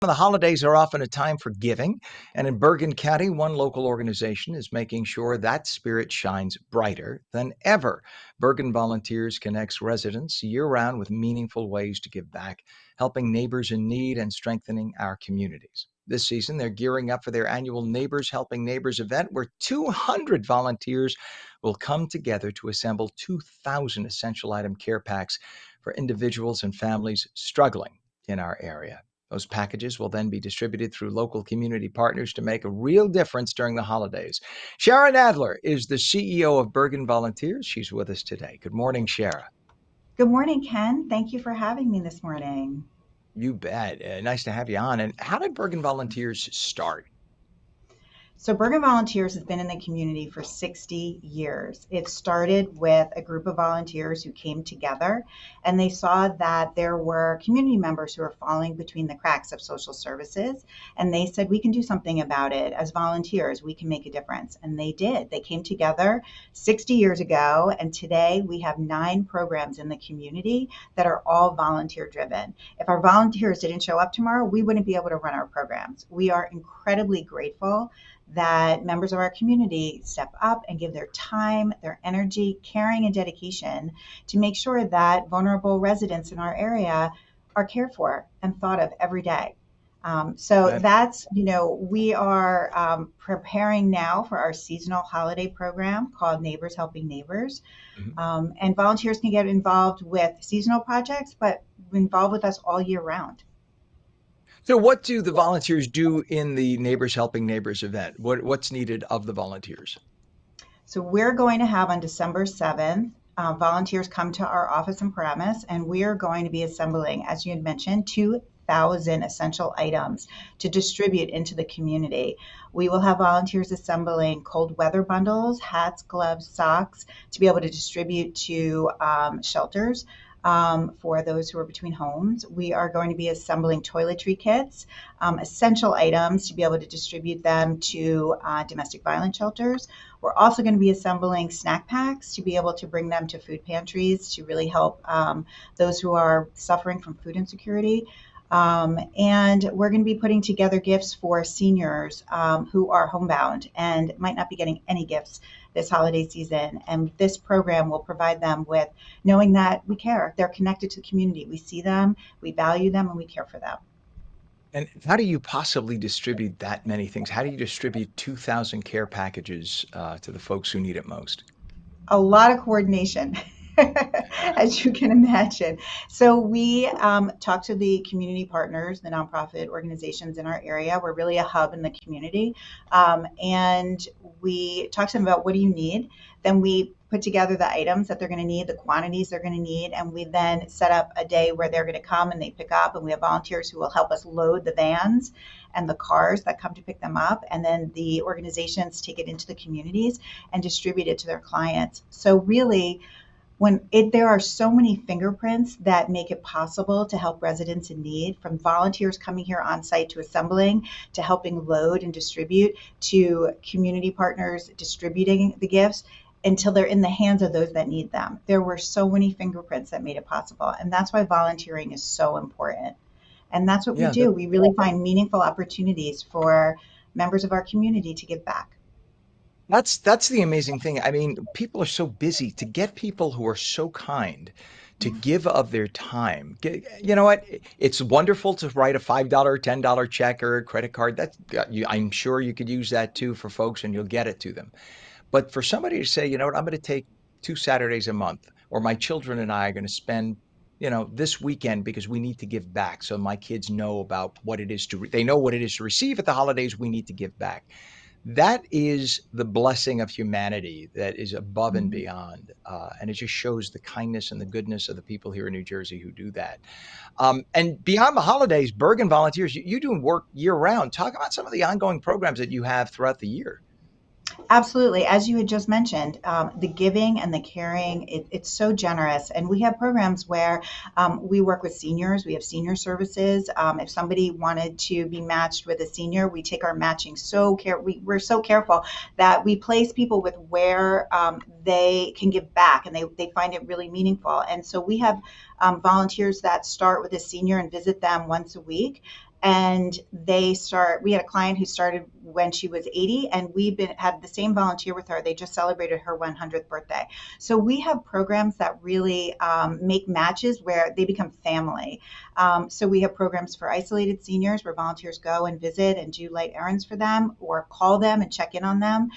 The holidays are often a time for giving, and in Bergen County, one local organization is making sure that spirit shines brighter than ever. Bergen Volunteers connects residents year round with meaningful ways to give back, helping neighbors in need and strengthening our communities. This season, they're gearing up for their annual Neighbors Helping Neighbors event where 200 volunteers will come together to assemble 2,000 essential item care packs for individuals and families struggling in our area. Those packages will then be distributed through local community partners to make a real difference during the holidays. Shara Nadler is the CEO of Bergen Volunteers. She's with us today. Good morning, Shara. Good morning, Ken. Thank you for having me this morning. You bet. Nice to have you on. And how did Bergen Volunteers start? So, Bergen Volunteers has been in the community for 60 years. It started with a group of volunteers who came together and they saw that there were community members who were falling between the cracks of social services. And they said, we can do something about it. As volunteers, we can make a difference. And they did. They came together 60 years ago. And today we have 9 programs in the community that are all volunteer driven. If our volunteers didn't show up tomorrow, we wouldn't be able to run our programs. We are incredibly grateful that members of our community step up and give their time, their energy, caring, and dedication to make sure that vulnerable residents in our area are cared for and thought of every day. So That, that's, we are preparing now for our seasonal holiday program called Neighbors Helping Neighbors. mhm. And volunteers can get involved with seasonal projects, but involved with us all year round. So, what do the volunteers do in the Neighbors Helping Neighbors event? What's needed of the volunteers? So we're going to have on December 7th, volunteers come to our office and premise, and we are going to be assembling, as you had mentioned, 2,000 essential items to distribute into the community. We will have volunteers assembling cold weather bundles, hats, gloves, socks to be able to distribute to shelters. For those who are between homes, we are going to be assembling toiletry kits, essential items to be able to distribute them to domestic violence shelters. We're also going to be assembling snack packs to be able to bring them to food pantries to really help those who are suffering from food insecurity. And we're going to be putting together gifts for seniors who are homebound and might not be getting any gifts this holiday season. And this program will provide them with knowing that we care. They're connected to the community. We see them, we value them, and we care for them. And how do you possibly distribute that many things? How do you distribute 2,000 care packages to the folks who need it most? A lot of coordination, as you can imagine. So we talk to the community partners, the nonprofit organizations in our area. We're really a hub in the community. And we talk to them about what do you need. Then we put together the items that they're going to need, the quantities they're going to need, and we then set up a day where they're going to come and they pick up, and we have volunteers who will help us load the vans and the cars that come to pick them up, and then the organizations take it into the communities and distribute it to their clients. So really, there are so many fingerprints that make it possible to help residents in need, from volunteers coming here on site to assembling, to helping load and distribute, to community partners distributing the gifts until they're in the hands of those that need them. There were so many fingerprints that made it possible. And that's why volunteering is so important. And that's what we Yeah, do. We really find meaningful opportunities for members of our community to give back. that's the amazing thing. I mean, people are so busy to get people who are so kind to give of their time. You know what? It's wonderful to write a $5, $10 check or a credit card. I'm sure you could use that too for folks and you'll get it to them. But for somebody to say, you know what, I'm going to take 2 Saturdays a month, or my children and I are going to spend, this weekend because we need to give back. So my kids know about what it is they know what it is to receive at the holidays. We need to give back. That is the blessing of humanity that is above and Mhm. beyond. And it just shows the kindness and the goodness of the people here in New Jersey who do that. And beyond the holidays, Bergen Volunteers, you do work year round. Talk about some of the ongoing programs that you have throughout the year. Absolutely. As you had just mentioned, the giving and the caring, it's so generous. And we have programs where we work with seniors. We have senior services. If somebody wanted to be matched with a senior, we take our matching we're so careful that we place people with where they can give back and they find it really meaningful. And so we have volunteers that start with a senior and visit them once a week. and we had a client who started when she was 80, and we've been had the same volunteer with her. They just celebrated her 100th birthday. So we have programs that really make matches where they become family. So we have programs for isolated seniors where volunteers go and visit and do light errands for them or call them and check in on them.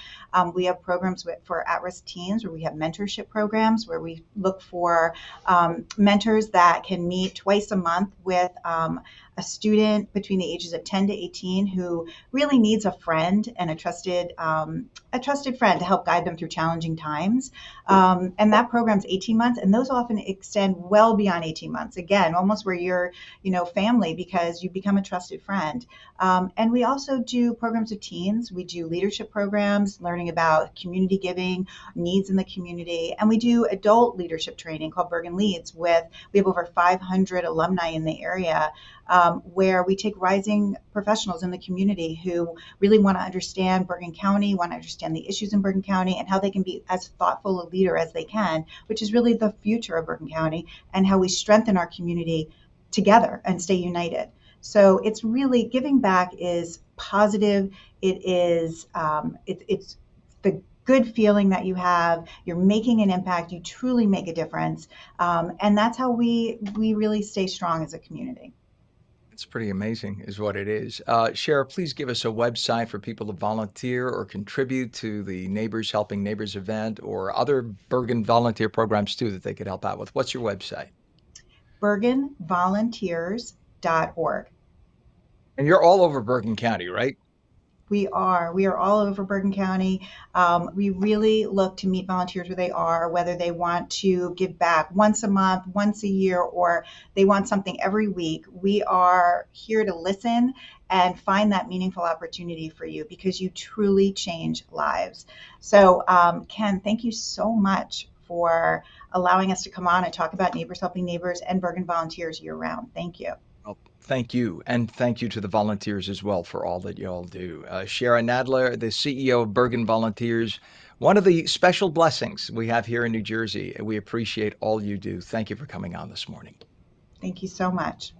We have programs for at-risk teens where we have mentorship programs where we look for mentors that can meet twice a month with a student between the ages of 10 to 18 who really needs a friend and a trusted friend to help guide them through challenging times. And that program's 18 months, and those often extend well beyond 18 months. Again, almost where you're, family because you become a trusted friend. And we also do programs with teens. We do leadership programs, learning about community giving, needs in the community, and we do adult leadership training called Bergen Leads. We have over 500 alumni in the area, where we take rising professionals in the community who really want to understand Bergen County, want to understand the issues in Bergen County, and how they can be as thoughtful a leader as they can, which is really the future of Bergen County, and how we strengthen our community together and stay united. So it's really giving back is positive. It's the good feeling that you have. You're making an impact. You truly make a difference, and that's how we really stay strong as a community. It's pretty amazing, is what it is. Shara, please give us a website for people to volunteer or contribute to the Neighbors Helping Neighbors event or other Bergen volunteer programs too that they could help out with. What's your website? BergenVolunteers.org. And you're all over Bergen County, right? We are. We are all over Bergen County. We really look to meet volunteers where they are, whether they want to give back once a month, once a year, or they want something every week. We are here to listen and find that meaningful opportunity for you because you truly change lives. So, Ken, thank you so much for allowing us to come on and talk about Neighbors Helping Neighbors and Bergen Volunteers year round. Thank you. Well, thank you. And thank you to the volunteers as well for all that you all do. Shara Nadler, the CEO of Bergen Volunteers, one of the special blessings we have here in New Jersey. We appreciate all you do. Thank you for coming on this morning. Thank you so much.